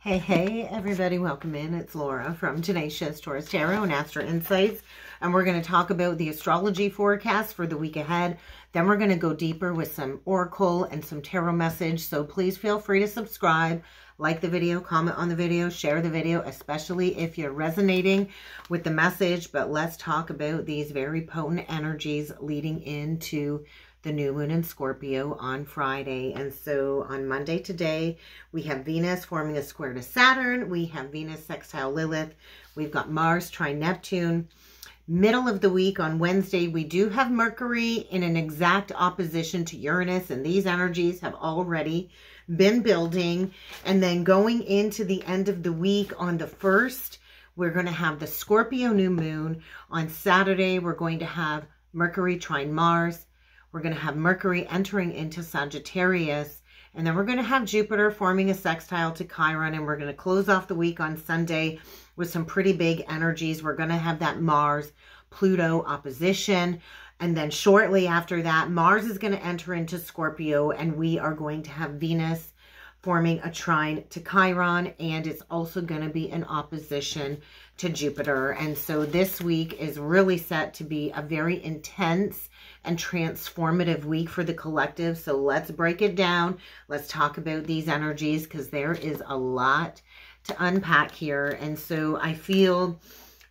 Hey, everybody, welcome in. It's Laura from Tenacious Taurus Tarot and Astro Insights, and we're going to talk about the astrology forecast for the week ahead. Then we're going to go deeper with some oracle and some tarot message, so please feel free to subscribe, like the video, comment on the video, share the video, especially if you're resonating with the message. But let's talk about these very potent energies leading into the new moon in Scorpio on Friday. And so on Monday today, we have Venus forming a square to Saturn. We have Venus sextile Lilith. We've got Mars trine Neptune. Middle of the week on Wednesday, we do have Mercury in an exact opposition to Uranus, and these energies have already been building. And then going into the end of the week on the 1st, we're going to have the Scorpio new moon. On Saturday, we're going to have Mercury trine Mars. We're going to have Mercury entering into Sagittarius, and then we're going to have Jupiter forming a sextile to Chiron, and we're going to close off the week on Sunday with some pretty big energies. We're going to have that Mars-Pluto opposition, and then shortly after that, Mars is going to enter into Scorpio, and we are going to have Venus forming a trine to Chiron, and it's also going to be in opposition to Jupiter. And so this week is really set to be a very intense and transformative week for the collective. So let's break it down. Let's talk about these energies, because there is a lot to unpack here. And so I feel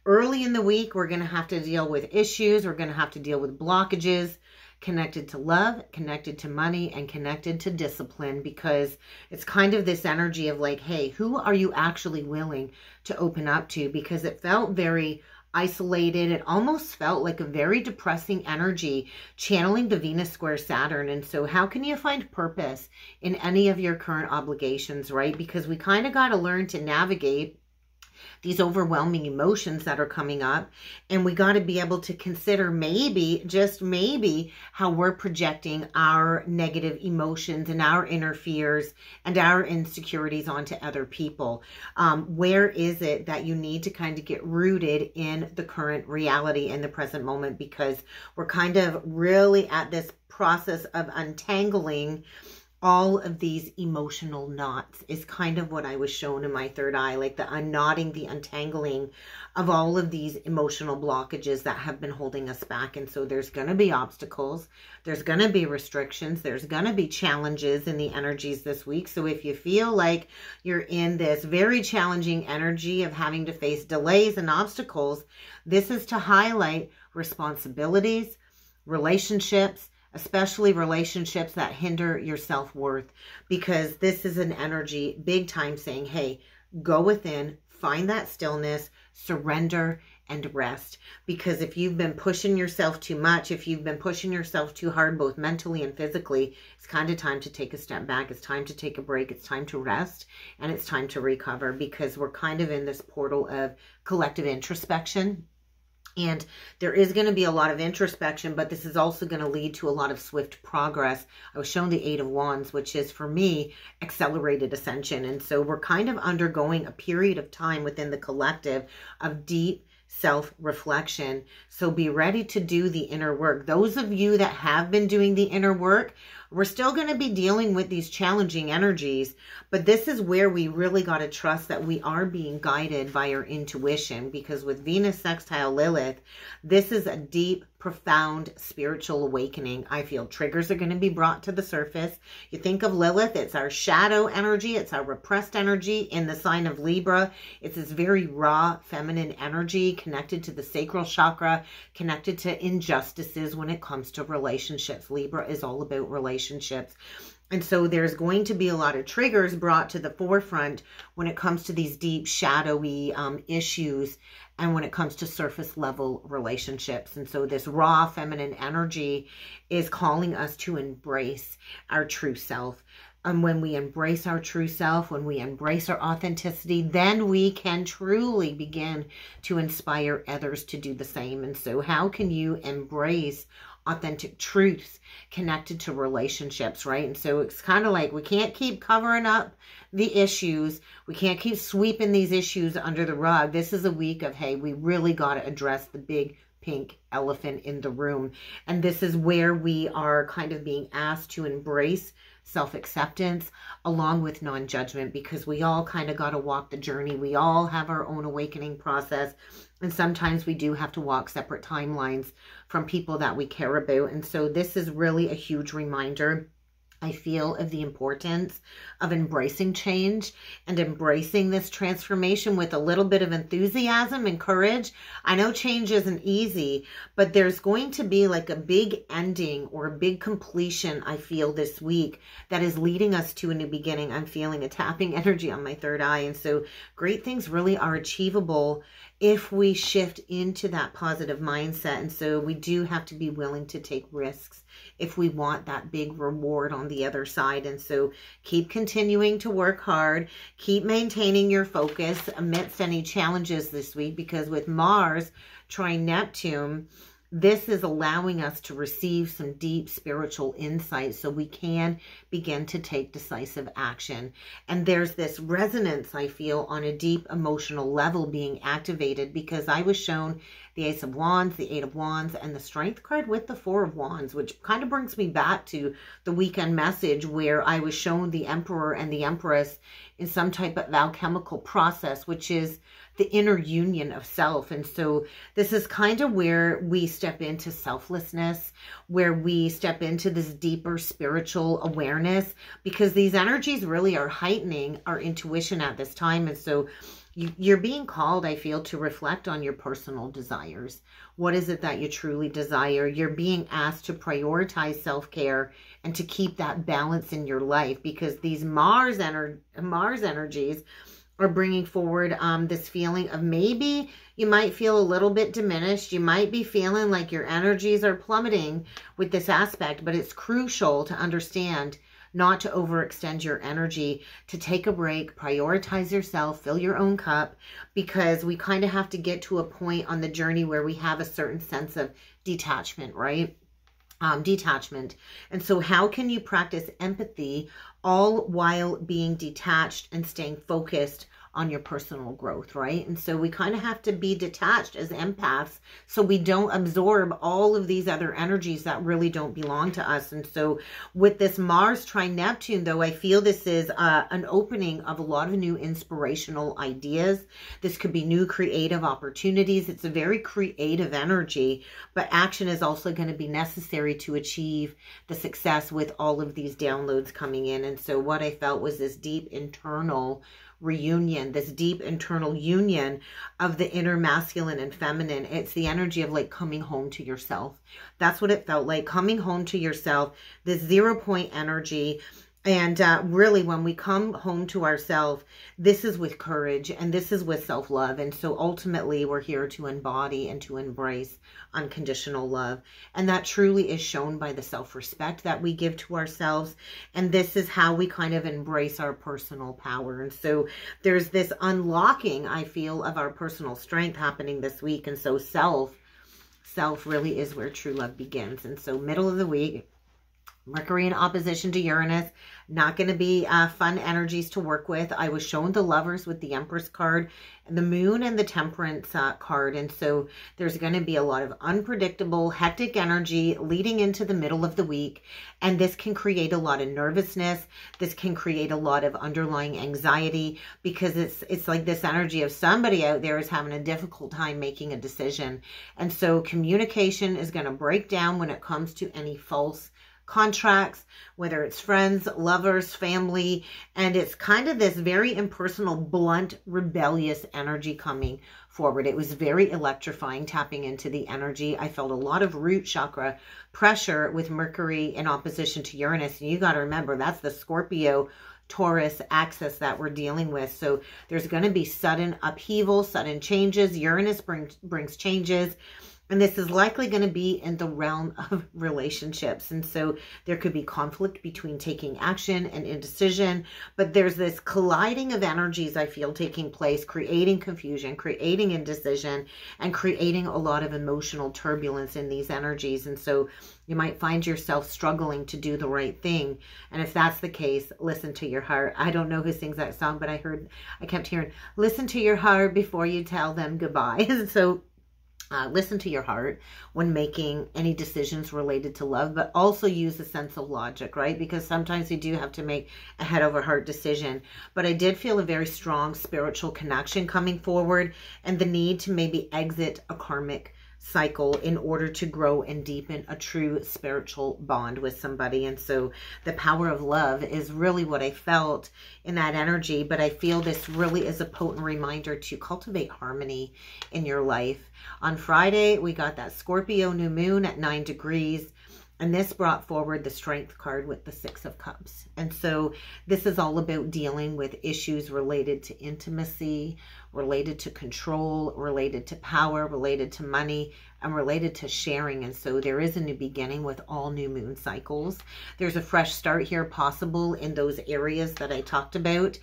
early in the week, we're going to have to deal with issues. We're going to have to deal with blockages connected to love, connected to money, and connected to discipline, because it's kind of this energy of like, hey, who are you actually willing to open up to? Because it felt very isolated. It almost felt like a very depressing energy channeling the Venus square Saturn. And so how can you find purpose in any of your current obligations, right? Because we kind of got to learn to navigate these overwhelming emotions that are coming up, and we got to be able to consider maybe, just maybe, how we're projecting our negative emotions and our inner fears and our insecurities onto other people. Where is it that you need to kind of get rooted in the current reality in the present moment? Because we're kind of really at this process of untangling all of these emotional knots is kind of what I was shown in my third eye, like the unknotting, the untangling of all of these emotional blockages that have been holding us back. And so there's going to be obstacles, there's going to be restrictions, there's going to be challenges in the energies this week. So if you feel like you're in this very challenging energy of having to face delays and obstacles, this is to highlight responsibilities, relationships, especially relationships that hinder your self-worth, because this is an energy big time saying, hey, go within, find that stillness, surrender, and rest. Because if you've been pushing yourself too much, if you've been pushing yourself too hard, both mentally and physically, it's kind of time to take a step back. It's time to take a break. It's time to rest, and it's time to recover, because we're kind of in this portal of collective introspection. And there is going to be a lot of introspection, but this is also going to lead to a lot of swift progress. I was shown the 8 of Wands, which is, for me, accelerated ascension. And so we're kind of undergoing a period of time within the collective of deep self-reflection. So be ready to do the inner work. Those of you that have been doing the inner work, we're still going to be dealing with these challenging energies, but this is where we really got to trust that we are being guided by our intuition, because with Venus sextile Lilith, this is a deep, profound spiritual awakening. I feel triggers are going to be brought to the surface. You think of Lilith, it's our shadow energy, it's our repressed energy in the sign of Libra. It's this very raw, feminine energy connected to the sacral chakra, connected to injustices when it comes to relationships. Libra is all about relationships. And so there's going to be a lot of triggers brought to the forefront when it comes to these deep, shadowy issues, and when it comes to surface level relationships. And so this raw feminine energy is calling us to embrace our true self. And when we embrace our true self, when we embrace our authenticity, then we can truly begin to inspire others to do the same. And so how can you embrace authentic truths connected to relationships, right? And so it's kind of like we can't keep covering up the issues. We can't keep sweeping these issues under the rug. This is a week of, hey, we really got to address the big pink elephant in the room. And this is where we are kind of being asked to embrace self-acceptance, along with non-judgment, because we all kind of got to walk the journey. We all have our own awakening process, and sometimes we do have to walk separate timelines from people that we care about. And so this is really a huge reminder, I feel, of the importance of embracing change and embracing this transformation with a little bit of enthusiasm and courage. I know change isn't easy, but there's going to be like a big ending or a big completion, I feel, this week that is leading us to a new beginning. I'm feeling a tapping energy on my third eye. And so great things really are achievable if we shift into that positive mindset. And so we do have to be willing to take risks if we want that big reward on the other side. And so keep continuing to work hard, keep maintaining your focus amidst any challenges this week, because with Mars trine Neptune, this is allowing us to receive some deep spiritual insight so we can begin to take decisive action. And there's this resonance, I feel, on a deep emotional level being activated, because I was shown the Ace of Wands, the Eight of Wands, and the Strength card with the Four of Wands, which kind of brings me back to the weekend message where I was shown the Emperor and the Empress in some type of alchemical process, which is the inner union of self. And so this is kind of where we step into selflessness, where we step into this deeper spiritual awareness, because these energies really are heightening our intuition at this time. And so you're being called, I feel, to reflect on your personal desires. What is it that you truly desire? You're being asked to prioritize self-care and to keep that balance in your life, because these Mars energies are bringing forward this feeling of maybe you might feel a little bit diminished. You might be feeling like your energies are plummeting with this aspect, but it's crucial to understand not to overextend your energy, to take a break, prioritize yourself, fill your own cup, because we kind of have to get to a point on the journey where we have a certain sense of detachment, right? Detachment. And so how can you practice empathy all while being detached and staying focused on your personal growth, right? And so we kind of have to be detached as empaths so we don't absorb all of these other energies that really don't belong to us. And so with this Mars trine Neptune, though, I feel this is an opening of a lot of new inspirational ideas. This could be new creative opportunities. It's a very creative energy, but action is also going to be necessary to achieve the success with all of these downloads coming in. And so what I felt was this deep internal reunion, this deep internal union of the inner masculine and feminine. It's the energy of like coming home to yourself. That's what it felt like, coming home to yourself, this 0 point energy. And really, when we come home to ourselves, this is with courage and this is with self-love. And so ultimately, we're here to embody and to embrace unconditional love. And that truly is shown by the self-respect that we give to ourselves. And this is how we kind of embrace our personal power. And so there's this unlocking, I feel, of our personal strength happening this week. And so self really is where true love begins. And so middle of the week, Mercury in opposition to Uranus, not going to be fun energies to work with. I was shown the Lovers with the Empress card, the Moon and the Temperance card. And so there's going to be a lot of unpredictable, hectic energy leading into the middle of the week. And this can create a lot of nervousness. This can create a lot of underlying anxiety, because it's like this energy of somebody out there is having a difficult time making a decision. And so communication is going to break down when it comes to any false contracts, whether it's friends, lovers, family, and it's kind of this very impersonal, blunt, rebellious energy coming forward. It was very electrifying, tapping into the energy. I felt a lot of root chakra pressure with Mercury in opposition to Uranus. And you got to remember, that's the Scorpio Taurus axis that we're dealing with. So there's going to be sudden upheaval, sudden changes. Uranus brings changes. And this is likely going to be in the realm of relationships. And so there could be conflict between taking action and indecision. But there's this colliding of energies, I feel, taking place, creating confusion, creating indecision, and creating a lot of emotional turbulence in these energies. And so you might find yourself struggling to do the right thing. And if that's the case, listen to your heart. I don't know who sings that song, but I kept hearing, listen to your heart before you tell them goodbye. And so listen to your heart when making any decisions related to love, but also use a sense of logic, right? Because sometimes you do have to make a head over heart decision. But I did feel a very strong spiritual connection coming forward, and the need to maybe exit a karmic cycle in order to grow and deepen a true spiritual bond with somebody. And so the power of love is really what I felt in that energy. But I feel this really is a potent reminder to cultivate harmony in your life. On Friday, we got that Scorpio new moon at 9 degrees. And this brought forward the Strength card with the 6 of Cups. And so this is all about dealing with issues related to intimacy, related to control, related to power, related to money, and related to sharing. And so there is a new beginning with all new moon cycles. There's a fresh start here possible in those areas that I talked about.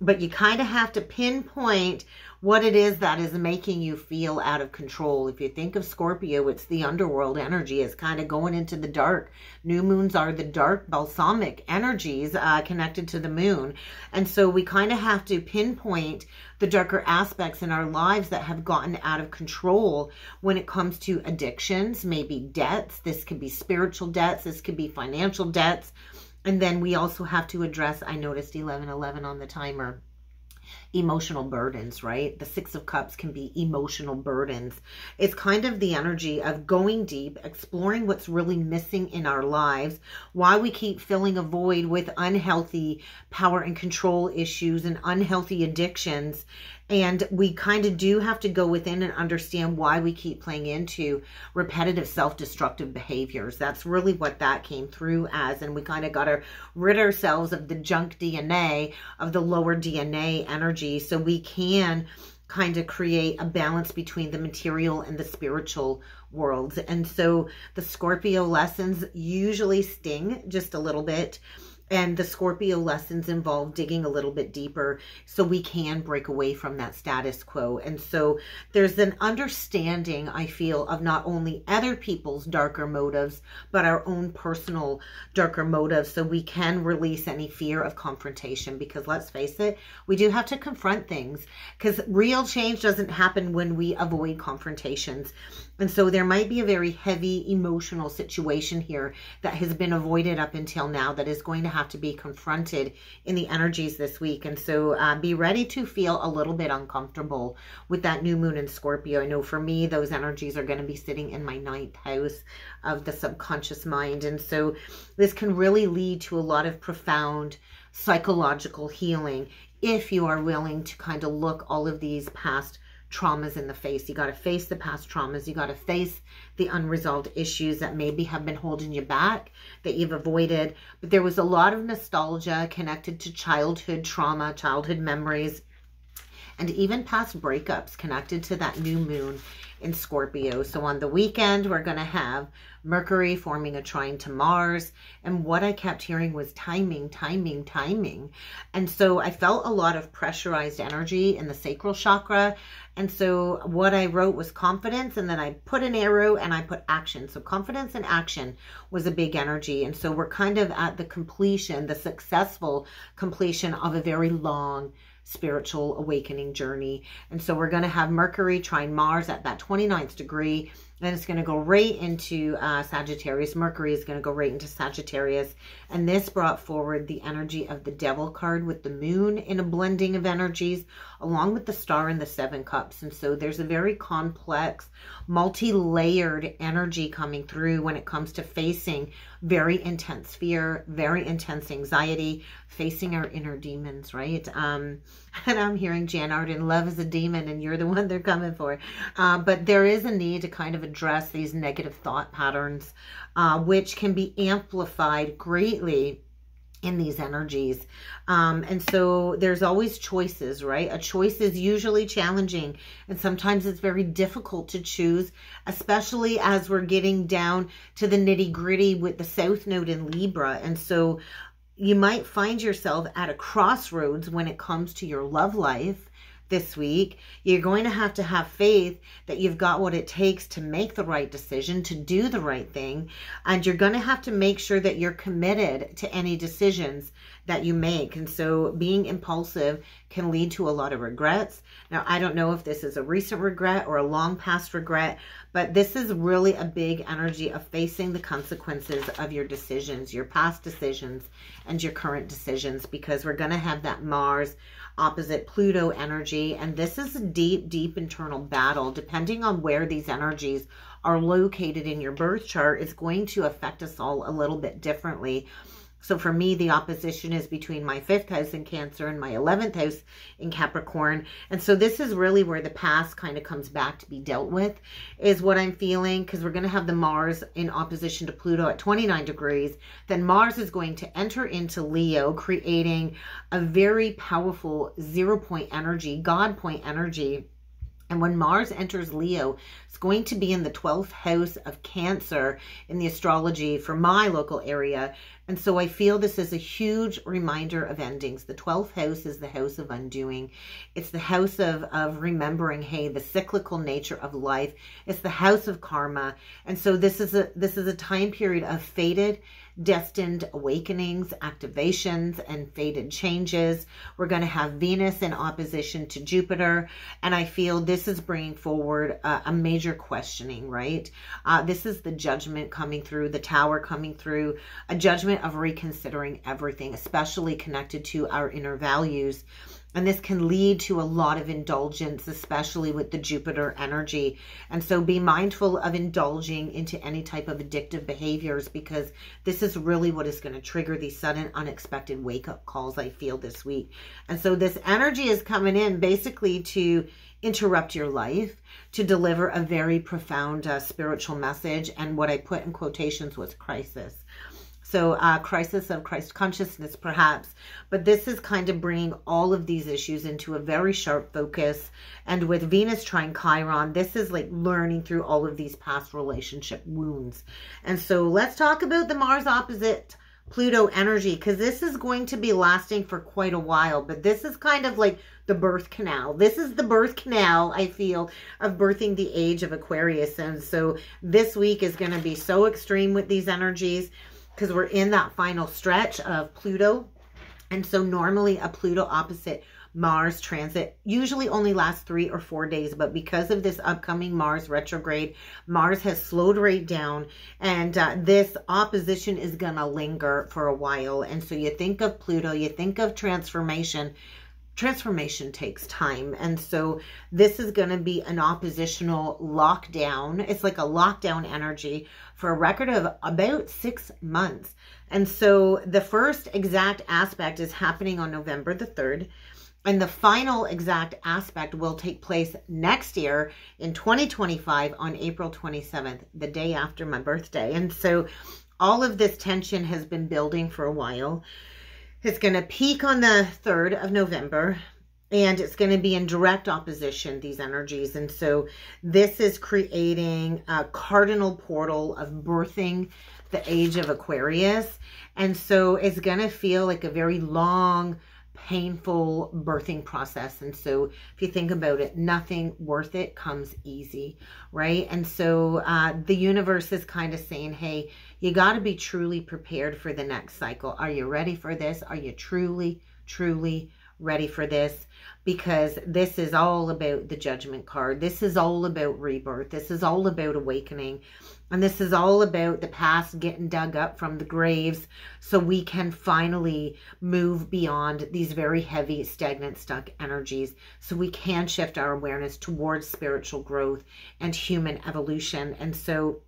But you kind of have to pinpoint what it is that is making you feel out of control. If you think of Scorpio, it's the underworld energy. It's kind of going into the dark. New moons are the dark balsamic energies connected to the moon. And so we kind of have to pinpoint the darker aspects in our lives that have gotten out of control when it comes to addictions, maybe debts. This could be spiritual debts. This could be financial debts. And then we also have to address, I noticed 1111 on the timer, emotional burdens, right? The 6 of Cups can be emotional burdens. It's kind of the energy of going deep, exploring what's really missing in our lives, why we keep filling a void with unhealthy power and control issues and unhealthy addictions. And we kind of do have to go within and understand why we keep playing into repetitive self-destructive behaviors. That's really what that came through as. And we kind of got to rid ourselves of the junk DNA, of the lower DNA energy, so we can kind of create a balance between the material and the spiritual worlds. And so the Scorpio lessons usually sting just a little bit. And the Scorpio lessons involve digging a little bit deeper so we can break away from that status quo. And so there's an understanding, I feel, of not only other people's darker motives, but our own personal darker motives, so we can release any fear of confrontation. Because let's face it, we do have to confront things, because real change doesn't happen when we avoid confrontations. And so there might be a very heavy emotional situation here that has been avoided up until now that is going to have to be confronted in the energies this week. And so be ready to feel a little bit uncomfortable with that new moon in Scorpio. I know for me, those energies are going to be sitting in my 9th house of the subconscious mind. And so this can really lead to a lot of profound psychological healing if you are willing to kind of look all of these past traumas in the face. You got to face the past traumas. You got to face the unresolved issues that maybe have been holding you back, that you've avoided. But there was a lot of nostalgia connected to childhood trauma, childhood memories, and even past breakups connected to that new moon in Scorpio. So on the weekend, we're going to have Mercury forming a trine to Mars. And what I kept hearing was timing, timing, timing. And so I felt a lot of pressurized energy in the sacral chakra. And so what I wrote was confidence, and then I put an arrow and I put action. So confidence and action was a big energy. And so we're kind of at the completion, the successful completion of a very long spiritual awakening journey. And so we're going to have Mercury trine Mars at that 29th degree. Then it's going to go right into Sagittarius. Mercury is going to go right into Sagittarius. And this brought forward the energy of the Devil card with the moon in a blending of energies, along with the star and the 7 cups. And so there's a very complex, multi-layered energy coming through when it comes to facing very intense fear, very intense anxiety, facing our inner demons, right? And I'm hearing Jan Arden, love is a demon and you're the one they're coming for. But there is a need to kind of address these negative thought patterns, which can be amplified greatly in these energies. And so there's always choices, right? A choice is usually challenging, and sometimes it's very difficult to choose, especially as we're getting down to the nitty gritty with the South Node in Libra. And so you might find yourself at a crossroads when it comes to your love life this week. You're going to have faith that you've got what it takes to make the right decision, to do the right thing. And you're going to have to make sure that you're committed to any decisions that you make. And so being impulsive can lead to a lot of regrets. Now, I don't know if this is a recent regret or a long past regret, but this is really a big energy of facing the consequences of your decisions, your past decisions and your current decisions, because we're going to have that Mars opposite Pluto energy. And this is a deep, deep internal battle. Depending on where these energies are located in your birth chart, it's going to affect us all a little bit differently. So for me, the opposition is between my 5th house in Cancer and my 11th house in Capricorn. And so this is really where the past kind of comes back to be dealt with, is what I'm feeling, because we're going to have the Mars in opposition to Pluto at 29 degrees. Then Mars is going to enter into Leo, creating a very powerful 0-point energy, God point energy. And when Mars enters Leo, it's going to be in the 12th house of Cancer in the astrology for my local area. And so I feel this is a huge reminder of endings. The 12th house is the house of undoing. It's the house of remembering, hey, the cyclical nature of life. It's the house of karma. And so this is a time period of fated, destined awakenings, activations, and fated changes. We're going to have Venus in opposition to Jupiter. And I feel this is bringing forward a major questioning, right? This is the judgment coming through, the Tower coming through, a judgment of reconsidering everything, especially connected to our inner values. And this can lead to a lot of indulgence, especially with the Jupiter energy. And so be mindful of indulging into any type of addictive behaviors, because this is really what is going to trigger these sudden unexpected wake-up calls I feel this week. And so this energy is coming in basically to interrupt your life, to deliver a very profound spiritual message. And what I put in quotations was crisis. So crisis of Christ consciousness, perhaps. But this is kind of bringing all of these issues into a very sharp focus. And with Venus trine Chiron, this is like learning through all of these past relationship wounds. And so let's talk about the Mars opposite Pluto energy, because this is going to be lasting for quite a while. But this is kind of like the birth canal. This is the birth canal, I feel, of birthing the age of Aquarius. And so this week is going to be so extreme with these energies, because we're in that final stretch of Pluto. And so normally a Pluto opposite Mars transit usually only lasts 3 or 4 days. But because of this upcoming Mars retrograde, Mars has slowed right down. And this opposition is going to linger for a while. And so you think of Pluto, you think of transformation. Transformation takes time. And so this is going to be an oppositional lockdown. It's like a lockdown energy for a record of about 6 months. And so the first exact aspect is happening on November the 3rd. And the final exact aspect will take place next year in 2025 on April 27th, the day after my birthday. And so all of this tension has been building for a while. It's going to peak on the 3rd of November, and it's going to be in direct opposition, these energies. And so this is creating a cardinal portal of birthing the age of Aquarius. And so it's going to feel like a very long, painful birthing process. And so if you think about it, nothing worth it comes easy, right? And so the universe is kind of saying, hey, you got to be truly prepared for the next cycle. Are you ready for this? Are you truly, truly ready for this? Because this is all about the judgment card. This is all about rebirth. This is all about awakening. And this is all about the past getting dug up from the graves so we can finally move beyond these very heavy, stagnant, stuck energies, so we can shift our awareness towards spiritual growth and human evolution. And so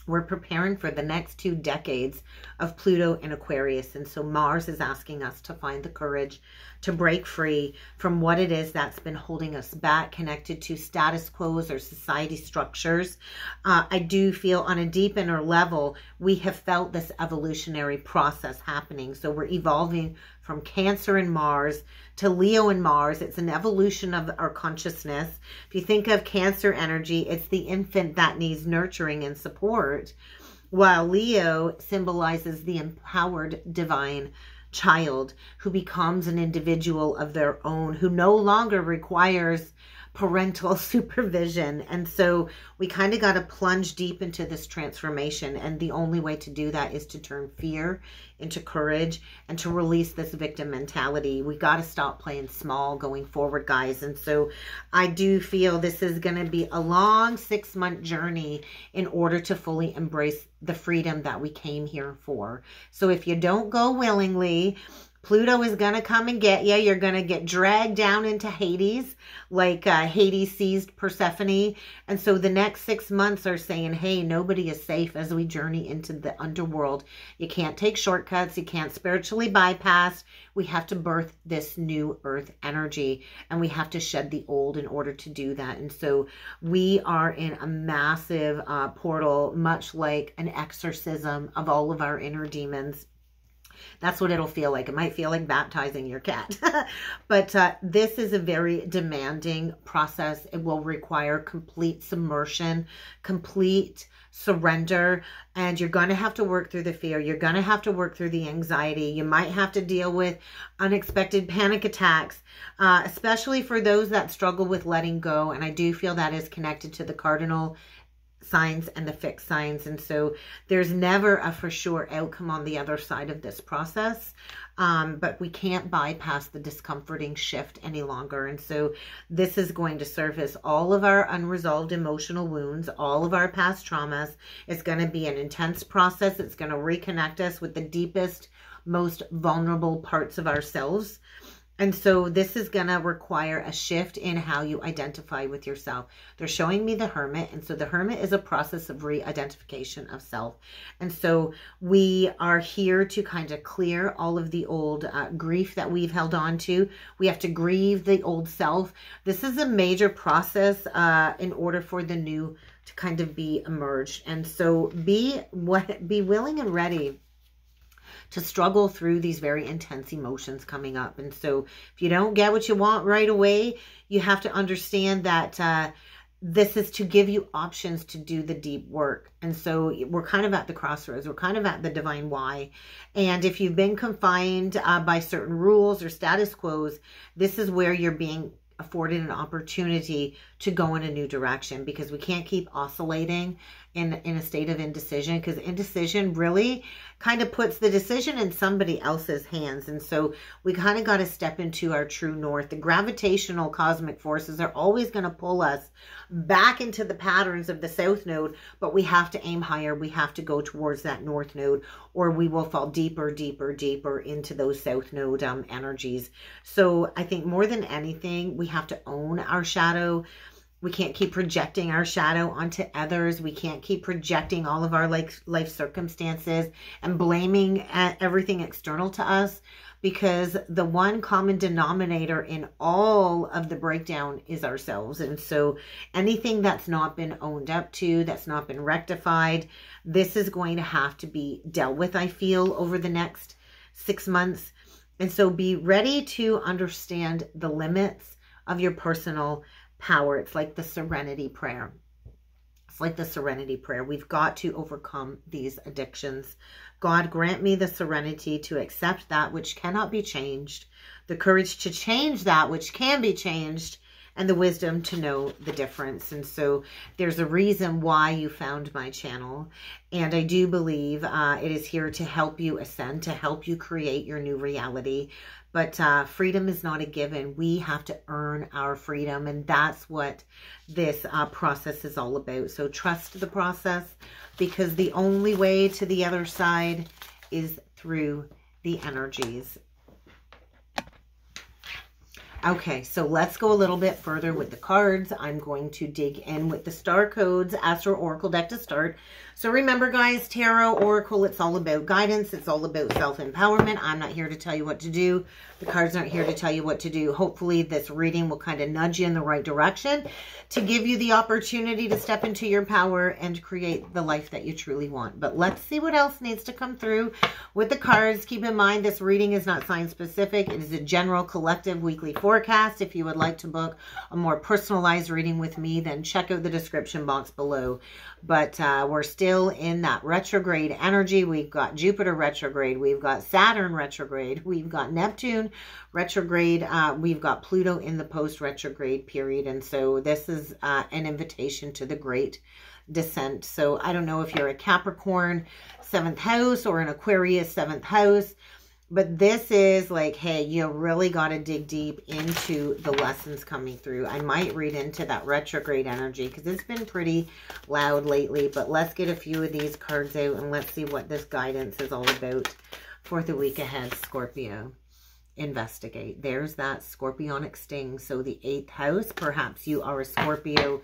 we're preparing for the next 2 decades of Pluto in Aquarius. And so Mars is asking us to find the courage to break free from what it is that's been holding us back, connected to status quos or society structures. I do feel on a deep inner level, we have felt this evolutionary process happening. So we're evolving from Cancer and Mars to Leo and Mars. It's an evolution of our consciousness. If you think of Cancer energy, it's the infant that needs nurturing and support, while Leo symbolizes the empowered divine child who becomes an individual of their own, who no longer requires parental supervision. And so we kind of got to plunge deep into this transformation. And the only way to do that is to turn fear into courage and to release this victim mentality. We got to stop playing small going forward, guys. And so I do feel this is going to be a long 6-month journey in order to fully embrace the freedom that we came here for. So if you don't go willingly, Pluto is going to come and get you. You're going to get dragged down into Hades, like Hades seized Persephone. And so the next 6 months are saying, hey, nobody is safe as we journey into the underworld. You can't take shortcuts. You can't spiritually bypass. We have to birth this new earth energy, and we have to shed the old in order to do that. And so we are in a massive portal, much like an exorcism of all of our inner demons. That's what it'll feel like. It might feel like baptizing your cat. But this is a very demanding process. It will require complete submersion, complete surrender, and you're going to have to work through the fear. You're going to have to work through the anxiety. You might have to deal with unexpected panic attacks, especially for those that struggle with letting go. And I do feel that is connected to the cardinal signs and the fixed signs. And so there's never a for sure outcome on the other side of this process. But we can't bypass the discomforting shift any longer. And so this is going to surface all of our unresolved emotional wounds, all of our past traumas. It's going to be an intense process. It's going to reconnect us with the deepest, most vulnerable parts of ourselves. And so this is going to require a shift in how you identify with yourself. They're showing me the Hermit. And so the Hermit is a process of re-identification of self. And so we are here to kind of clear all of the old grief that we've held on to. We have to grieve the old self. This is a major process in order for the new to kind of be emerged. And so be willing and ready to struggle through these very intense emotions coming up. And so if you don't get what you want right away, you have to understand that this is to give you options to do the deep work. And so we're kind of at the crossroads. We're kind of at the divine why. And if you've been confined by certain rules or status quos, this is where you're being afforded an opportunity to go in a new direction, because we can't keep oscillating in a state of indecision, because indecision really kind of puts the decision in somebody else's hands. And so we kind of got to step into our true north. The gravitational cosmic forces are always going to pull us back into the patterns of the south node, but we have to aim higher. We have to go towards that north node, or we will fall deeper, deeper, deeper into those south node energies. So I think more than anything, we have to own our shadow. We can't keep projecting our shadow onto others. We can't keep projecting all of our life circumstances and blaming everything external to us, because the one common denominator in all of the breakdown is ourselves. And so anything that's not been owned up to, that's not been rectified, this is going to have to be dealt with, I feel, over the next 6 months. And so be ready to understand the limits of your personal power. It's like the serenity prayer. It's like the serenity prayer. We've got to overcome these addictions. God, grant me the serenity to accept that which cannot be changed, the courage to change that which can be changed, and the wisdom to know the difference. And so there's a reason why you found my channel. And I do believe it is here to help you ascend, to help you create your new reality. But freedom is not a given. We have to earn our freedom. And that's what this process is all about. So trust the process, because the only way to the other side is through the energies. Okay, so let's go a little bit further with the cards. I'm going to dig in with the star codes, Astro Oracle deck to start. So remember, guys, Tarot, Oracle, it's all about guidance. It's all about self-empowerment. I'm not here to tell you what to do. The cards aren't here to tell you what to do. Hopefully this reading will kind of nudge you in the right direction to give you the opportunity to step into your power and create the life that you truly want. But let's see what else needs to come through with the cards. Keep in mind, this reading is not sign specific. It is a general collective weekly forecast. If you would like to book a more personalized reading with me, then check out the description box below. But we're still still in that retrograde energy. We've got Jupiter retrograde. We've got Saturn retrograde. We've got Neptune retrograde. We've got Pluto in the post-retrograde period. And so this is an invitation to the great descent. So I don't know if you're a Capricorn 7th house or an Aquarius 7th house, but this is like, hey, you really got to dig deep into the lessons coming through. I might read into that retrograde energy because it's been pretty loud lately. But let's get a few of these cards out and let's see what this guidance is all about for the week ahead, Scorpio. Investigate. There's that scorpionic sting. So the 8th house, perhaps you are a Scorpio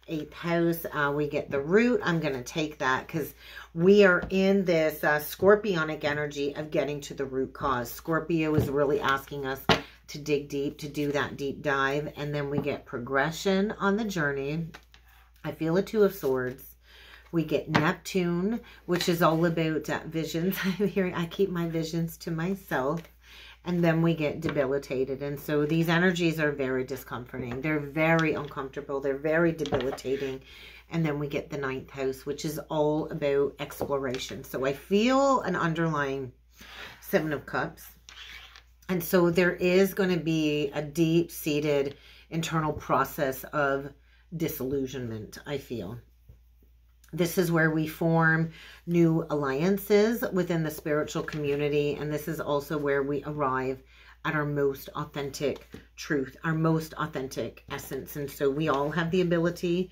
8th house. We get the root. I'm going to take that because we are in this scorpionic energy of getting to the root cause. Scorpio is really asking us to dig deep, to do that deep dive. And then we get progression on the journey. I feel a 2 of Swords. We get Neptune, which is all about visions. I'm hearing, I keep my visions to myself. And then we get debilitated. And so these energies are very discomforting. They're very uncomfortable. They're very debilitating. And then we get the 9th house, which is all about exploration. So I feel an underlying 7 of Cups. And so there is going to be a deep-seated internal process of disillusionment, I feel. This is where we form new alliances within the spiritual community. And this is also where we arrive at our most authentic truth, our most authentic essence. And so we all have the ability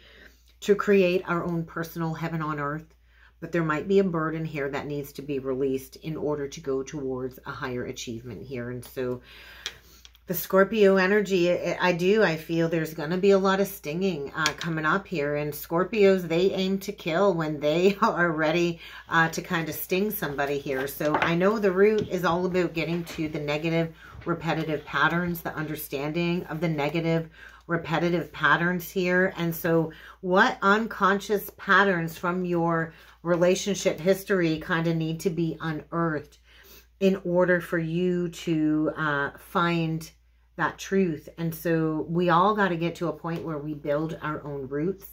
to create our own personal heaven on earth. But there might be a burden here that needs to be released in order to go towards a higher achievement here. And so the Scorpio energy, I feel there's going to be a lot of stinging coming up here. And Scorpios, they aim to kill when they are ready to kind of sting somebody here. So I know the root is all about getting to the negative, repetitive patterns, the understanding of the negative, repetitive patterns here. And so what unconscious patterns from your relationship history kind of need to be unearthed in order for you to find that truth. And so we all got to get to a point where we build our own roots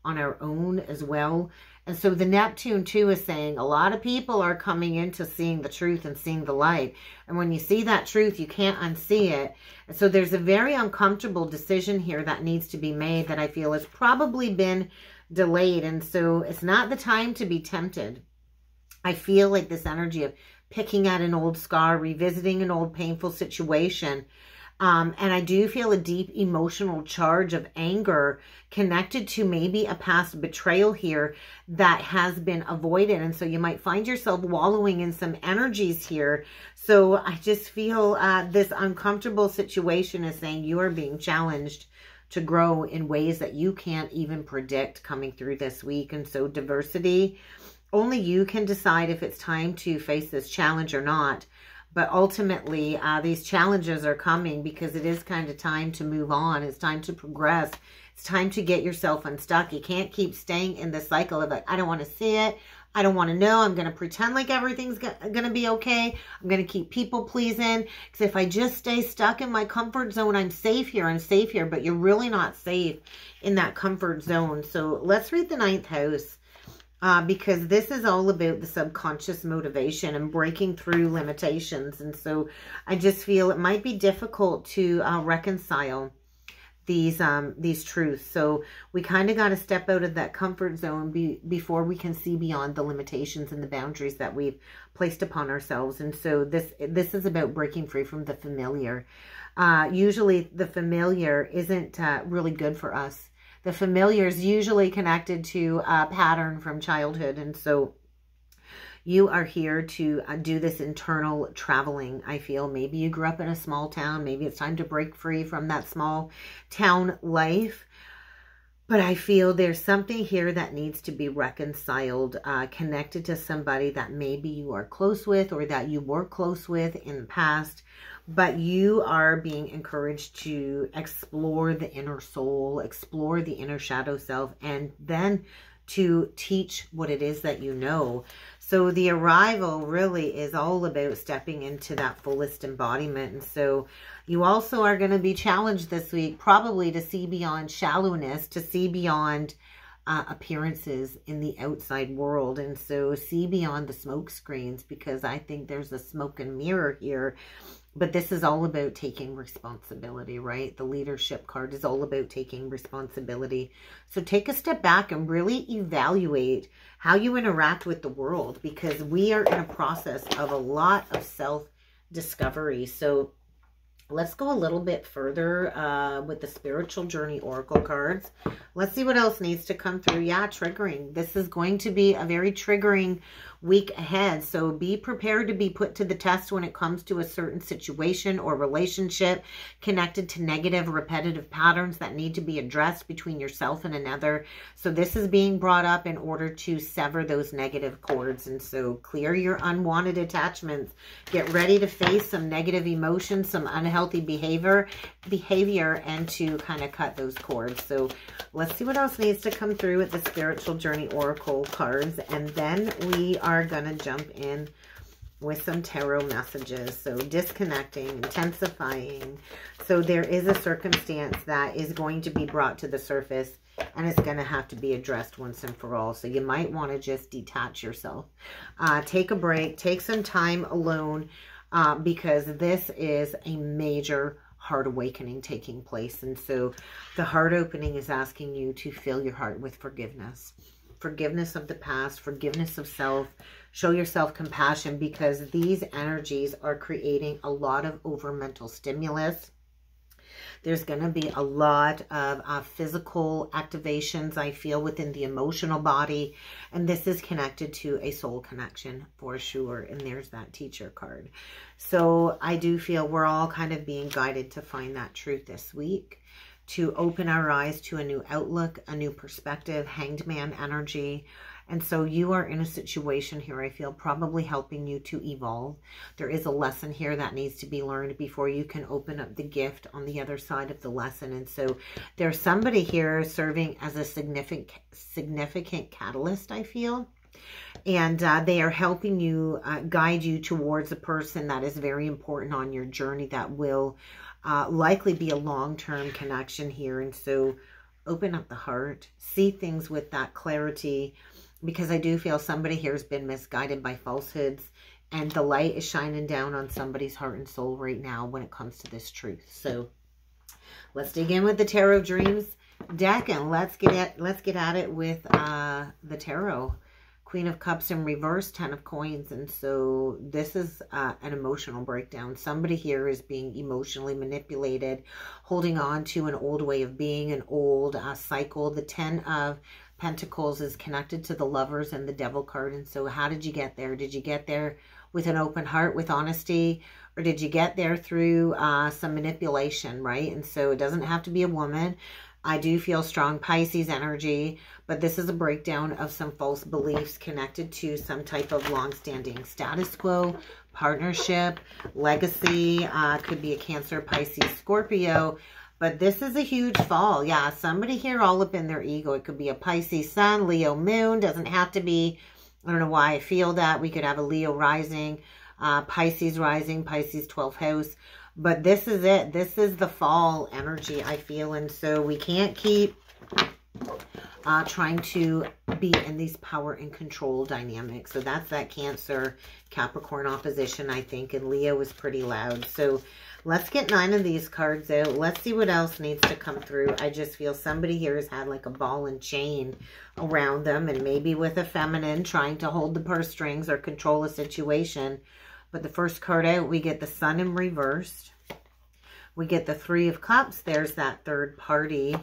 on our own as well. And so the Neptune too is saying a lot of people are coming into seeing the truth and seeing the light. And when you see that truth, you can't unsee it. And so there's a very uncomfortable decision here that needs to be made that I feel has probably been delayed. And so it's not the time to be tempted. I feel like this energy of picking at an old scar, revisiting an old painful situation. And I do feel a deep emotional charge of anger connected to maybe a past betrayal here that has been avoided. And so you might find yourself wallowing in some energies here. So I just feel this uncomfortable situation is saying you are being challenged to grow in ways that you can't even predict coming through this week. And so diversity, only you can decide if it's time to face this challenge or not. But ultimately, these challenges are coming because it is kind of time to move on. It's time to progress. It's time to get yourself unstuck. You can't keep staying in the cycle of like, I don't want to see it. I don't want to know. I'm going to pretend like everything's going to be okay. I'm going to keep people pleasing. Because if I just stay stuck in my comfort zone, I'm safe here. I'm safe here. But you're really not safe in that comfort zone. So let's read the 9th house. Because this is all about the subconscious motivation and breaking through limitations. And so I just feel it might be difficult to reconcile these truths. So we kind of got to step out of that comfort zone before we can see beyond the limitations and the boundaries that we've placed upon ourselves. And so this is about breaking free from the familiar. Usually the familiar isn't really good for us. The familiar is usually connected to a pattern from childhood. And so you are here to do this internal traveling, I feel. Maybe you grew up in a small town. Maybe it's time to break free from that small town life. But I feel there's something here that needs to be reconciled, connected to somebody that maybe you are close with or that you were close with in the past. But you are being encouraged to explore the inner soul, explore the inner shadow self, and then to teach what it is that you know. So the arrival really is all about stepping into that fullest embodiment. And so you also are going to be challenged this week, probably to see beyond shallowness, to see beyond appearances in the outside world. And so see beyond the smoke screens, because I think there's a smoke and mirror here. But this is all about taking responsibility, right? The leadership card is all about taking responsibility. So take a step back and really evaluate how you interact with the world, because we are in a process of a lot of self-discovery. So let's go a little bit further with the Spiritual Journey Oracle cards. Let's see what else needs to come through. Yeah, triggering. This is going to be a very triggering week ahead. So be prepared to be put to the test when it comes to a certain situation or relationship connected to negative, repetitive patterns that need to be addressed between yourself and another. So this is being brought up in order to sever those negative cords. And so clear your unwanted attachments. Get ready to face some negative emotions, some unhealthy behavior, and to kind of cut those cords. So let's see what else needs to come through with the Spiritual Journey Oracle cards. And then we are going to jump in with some tarot messages. So disconnecting, intensifying. So there is a circumstance that is going to be brought to the surface, and it's going to have to be addressed once and for all. So you might want to just detach yourself. Take a break. Take some time alone, because this is a major heart awakening taking place. And so the heart opening is asking you to fill your heart with forgiveness. Forgiveness of the past, forgiveness of self. Show yourself compassion, because these energies are creating a lot of over mental stimulus. There's going to be a lot of physical activations, I feel, within the emotional body. And this is connected to a soul connection for sure. And there's that Teacher card. So I do feel we're all kind of being guided to find that truth this week, to open our eyes to a new outlook, a new perspective, Hanged Man energy. And so you are in a situation here, I feel, probably helping you to evolve. There is a lesson here that needs to be learned before you can open up the gift on the other side of the lesson. And so there's somebody here serving as a significant catalyst, I feel. And they are helping you, guide you towards a person that is very important on your journey, that will likely be a long-term connection here. And so open up the heart, see things with that clarity, because I do feel somebody here has been misguided by falsehoods, and the light is shining down on somebody's heart and soul right now when it comes to this truth. So let's dig in with the Tarot Dreams deck, and let's get at it with the tarot. Queen of Cups in reverse, 10 of Coins. And so this is an emotional breakdown. Somebody here is being emotionally manipulated, holding on to an old way of being, an old cycle. The 10 of Pentacles is connected to the Lovers and the Devil card. And so how did you get there? Did you get there with an open heart, with honesty? Or did you get there through some manipulation, right? And so it doesn't have to be a woman. I do feel strong Pisces energy, but this is a breakdown of some false beliefs connected to some type of long-standing status quo, partnership, legacy. Could be a Cancer, Pisces, Scorpio. But this is a huge fall. Yeah, somebody here all up in their ego. It could be a Pisces sun, Leo moon. Doesn't have to be, I don't know why I feel that. We could have a Leo rising, Pisces rising, Pisces 12th house. But this is it. This is the fall energy, I feel. And so we can't keep trying to be in these power and control dynamics. So that's that Cancer, Capricorn opposition, I think. And Leo is pretty loud. So let's get 9 of these cards out. Let's see what else needs to come through. I just feel somebody here has had like a ball and chain around them, and maybe with a feminine trying to hold the purse strings or control a situation. But the first card out, we get the Sun in reversed. We get the 3 of Cups. There's that third party.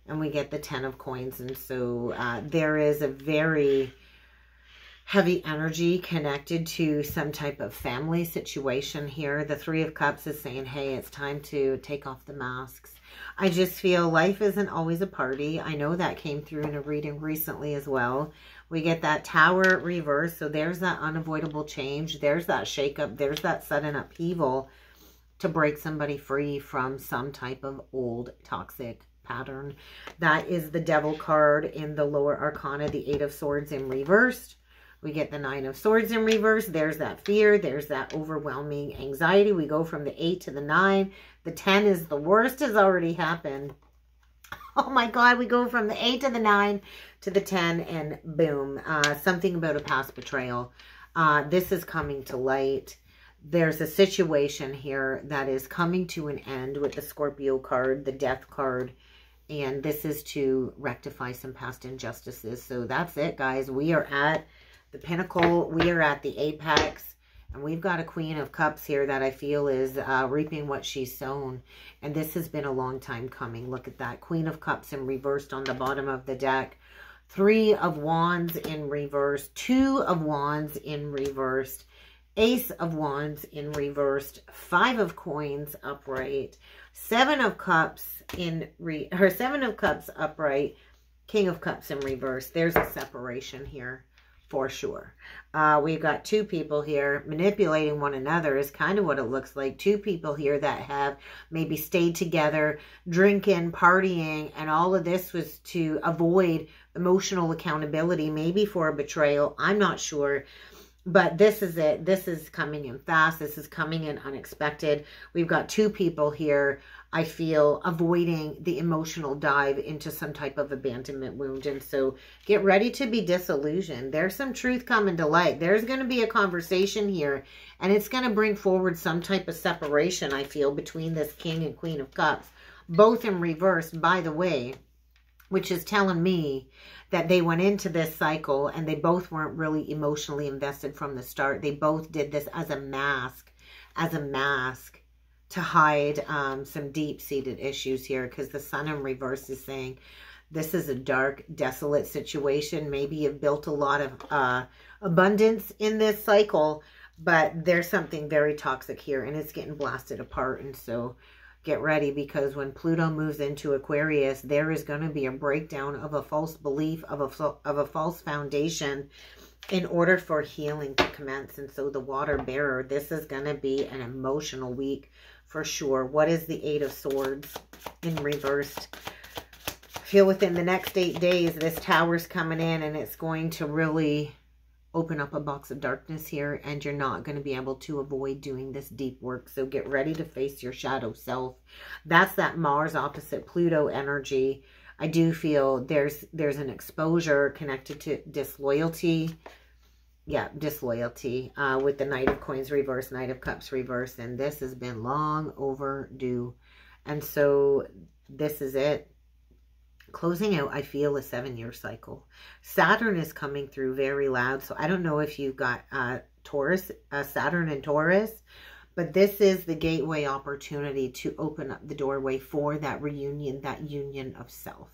And we get the 10 of Coins. And so there is a very heavy energy connected to some type of family situation here. The 3 of Cups is saying, hey, it's time to take off the masks. I just feel life isn't always a party. I know that came through in a reading recently as well. We get that Tower reverse. So there's that unavoidable change. There's that shakeup. There's that sudden upheaval to break somebody free from some type of old toxic pattern. That is the Devil card in the lower arcana, the 8 of Swords in reversed. We get the 9 of Swords in reverse. There's that fear. There's that overwhelming anxiety. We go from the 8 to the 9. The 10 is the worst has already happened. Oh my God, we go from the 8 to the 9 to the 10 and boom. Something about a past betrayal. This is coming to light. There's a situation here that is coming to an end with the Scorpio card, the Death card. And this is to rectify some past injustices. So that's it, guys. We are at the pinnacle. We are at the apex. And we've got a Queen of Cups here that I feel is reaping what she's sown. And this has been a long time coming. Look at that. Queen of Cups in reversed on the bottom of the deck. 3 of Wands in reverse. 2 of Wands in reversed. Ace of Wands in reversed. 5 of Coins upright. 7 of Cups in 7 of Cups upright. King of Cups in reverse. There's a separation here for sure. We've got 2 people here manipulating one another is kind of what it looks like. 2 people here that have maybe stayed together, drinking, partying, and all of this was to avoid emotional accountability, maybe for a betrayal. I'm not sure. But this is it. This is coming in fast. This is coming in unexpected. We've got 2 people here, I feel, avoiding the emotional dive into some type of abandonment wound. And so get ready to be disillusioned. There's some truth coming to light. There's going to be a conversation here, and it's going to bring forward some type of separation, I feel, between this King and Queen of Cups, both in reverse, by the way, which is telling me that they went into this cycle and they both weren't really emotionally invested from the start. They both did this as a mask to hide some deep-seated issues here, because the Sun in reverse is saying this is a dark, desolate situation. Maybe you've built a lot of abundance in this cycle, but there's something very toxic here and it's getting blasted apart. And so get ready, because when Pluto moves into Aquarius, there is going to be a breakdown of a false belief, of a false foundation in order for healing to commence. And so the water bearer, this is going to be an emotional week for sure. What is the 8 of Swords in reversed? I feel within the next 8 days, this tower's coming in and it's going to really open up a box of darkness here, and you're not going to be able to avoid doing this deep work. So get ready to face your shadow self. That's that Mars opposite Pluto energy. I do feel there's an exposure connected to disloyalty. Yeah, disloyalty with the Knight of Coins reverse, Knight of Cups reverse, and this has been long overdue. And so this is it. Closing out, I feel, a 7-year cycle. Saturn is coming through very loud. So I don't know if you've got Taurus, Saturn and Taurus, but this is the gateway opportunity to open up the doorway for that reunion, that union of self.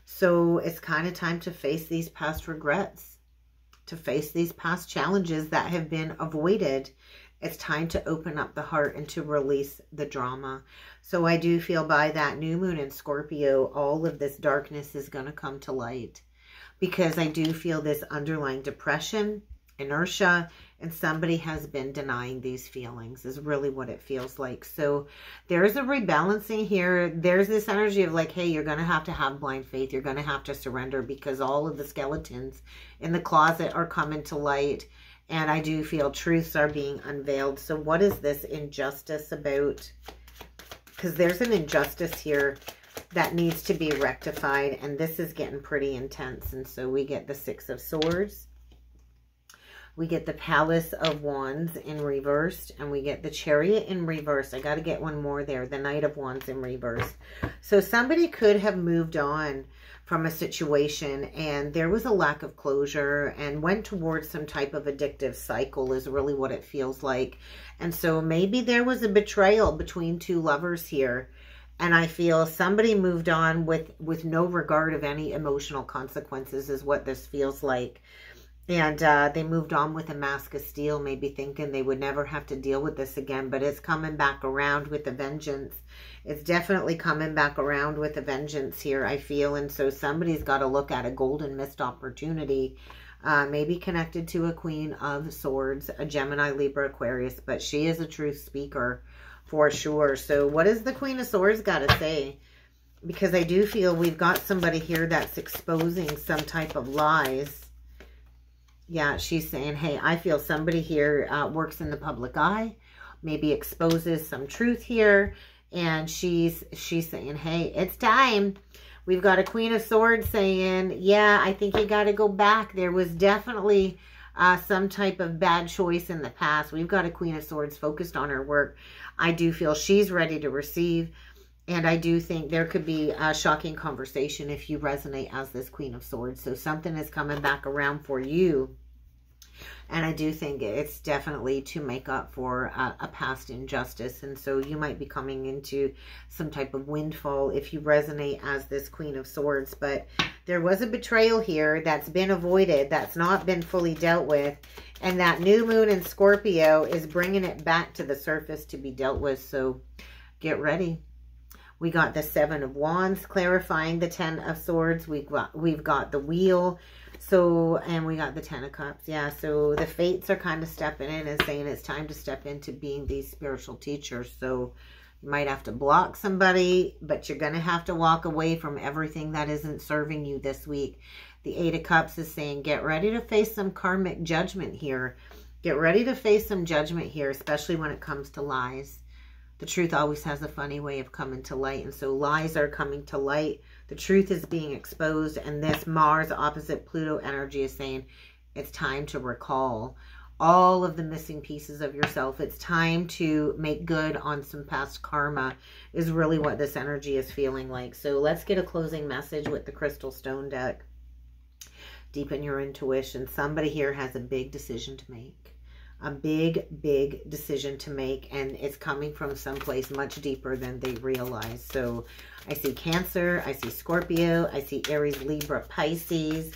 So it's kind of time to face these past regrets, to face these past challenges that have been avoided. It's time to open up the heart and to release the drama. So I do feel by that new moon in Scorpio, all of this darkness is going to come to light, because I do feel this underlying depression, inertia, and somebody has been denying these feelings is really what it feels like. So there's a rebalancing here. There's this energy of like, hey, you're going to have blind faith. You're going to have to surrender, because all of the skeletons in the closet are coming to light. And I do feel truths are being unveiled. So what is this injustice about? Because there's an injustice here that needs to be rectified. And this is getting pretty intense. And so we get the 6 of Swords. We get the Palace of Wands in reversed. And we get the Chariot in reverse. I got to get one more there. The Knight of Wands in reverse. So somebody could have moved on from a situation and there was a lack of closure and went towards some type of addictive cycle is really what it feels like. And so maybe there was a betrayal between 2 lovers here. And I feel somebody moved on with no regard of any emotional consequences is what this feels like. And they moved on with a mask of steel, maybe thinking they would never have to deal with this again. But it's coming back around with a vengeance. It's definitely coming back around with a vengeance here, I feel. And so somebody's got to look at a golden missed opportunity, maybe connected to a Queen of Swords, a Gemini, Libra, Aquarius. But she is a truth speaker for sure. So what does the Queen of Swords got to say? Because I do feel we've got somebody here that's exposing some type of lies. Yeah, she's saying, hey, I feel somebody here works in the public eye, maybe exposes some truth here. And she's saying, hey, it's time. We've got a Queen of Swords saying, yeah, I think you got to go back. There was definitely some type of bad choice in the past. We've got a Queen of Swords focused on her work. I do feel she's ready to receive. And I do think there could be a shocking conversation if you resonate as this Queen of Swords. So something is coming back around for you. And I do think it's definitely to make up for a past injustice. And so you might be coming into some type of windfall if you resonate as this Queen of Swords. But there was a betrayal here that's been avoided, that's not been fully dealt with. And that new moon in Scorpio is bringing it back to the surface to be dealt with. So get ready. We got the Seven of Wands clarifying the Ten of Swords. We've got the Wheel. So, and we got the Ten of Cups. Yeah, so the fates are kind of stepping in and saying it's time to step into being these spiritual teachers. So you might have to block somebody, but you're going to have to walk away from everything that isn't serving you this week. The Eight of Cups is saying get ready to face some karmic judgment here. Get ready to face some judgment here, especially when it comes to lies. The truth always has a funny way of coming to light. And so lies are coming to light. The truth is being exposed. And this Mars opposite Pluto energy is saying it's time to recall all of the missing pieces of yourself. It's time to make good on some past karma is really what this energy is feeling like. So let's get a closing message with the Crystal Stone deck. Deepen your intuition. Somebody here has a big decision to make. A big, big decision to make, and it's coming from someplace much deeper than they realize. So I see Cancer, I see Scorpio, I see Aries, Libra, Pisces,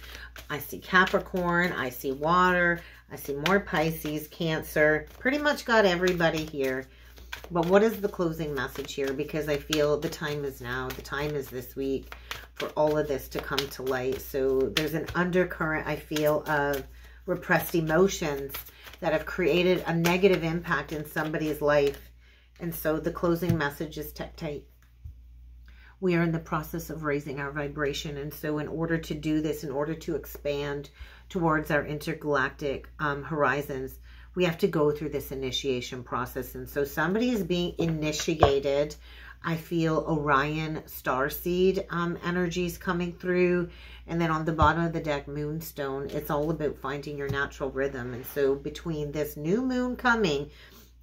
I see Capricorn, I see water, I see more Pisces, Cancer. Pretty much got everybody here. But what is the closing message here? Because I feel the time is now. The time is this week for all of this to come to light. So there's an undercurrent, I feel, of repressed emotions that have created a negative impact in somebody's life. And so the closing message is tight. We are in the process of raising our vibration. And so in order to do this, in order to expand towards our intergalactic horizons, we have to go through this initiation process. And so somebody is being initiated. I feel Orion starseed energies coming through. And then on the bottom of the deck, Moonstone. It's all about finding your natural rhythm. And so between this new moon coming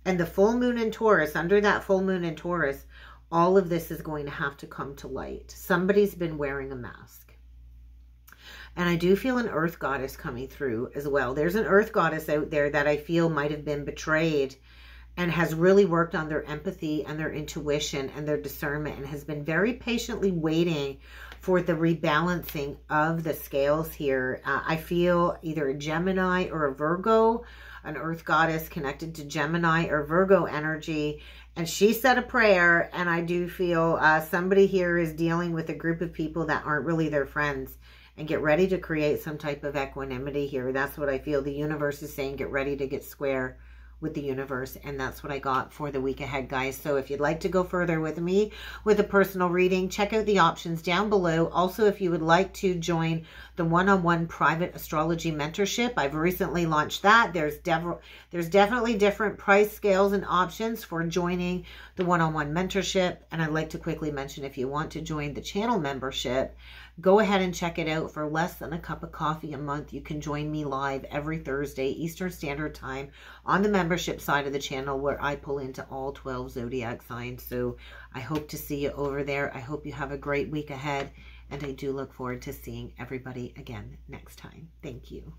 and the full moon in Taurus, under that full moon in Taurus, all of this is going to have to come to light. Somebody's been wearing a mask. And I do feel an earth goddess coming through as well. There's an earth goddess out there that I feel might have been betrayed and has really worked on their empathy and their intuition and their discernment and has been very patiently waiting for the rebalancing of the scales here. I feel either a Gemini or a Virgo, an earth goddess connected to Gemini or Virgo energy. And she said a prayer, and I do feel somebody here is dealing with a group of people that aren't really their friends. And get ready to create some type of equanimity here. That's what I feel. The universe is saying get ready to get square with the universe. And that's what I got for the week ahead, guys. So if you'd like to go further with me with a personal reading, check out the options down below. Also, if you would like to join the one-on-one private astrology mentorship, I've recently launched that. There's definitely different price scales and options for joining the one-on-one mentorship. And I'd like to quickly mention, if you want to join the channel membership, go ahead and check it out. For less than a cup of coffee a month, you can join me live every Thursday Eastern Standard Time on the membership side of the channel, where I pull into all 12 zodiac signs. So I hope to see you over there. I hope you have a great week ahead, and I do look forward to seeing everybody again next time. Thank you.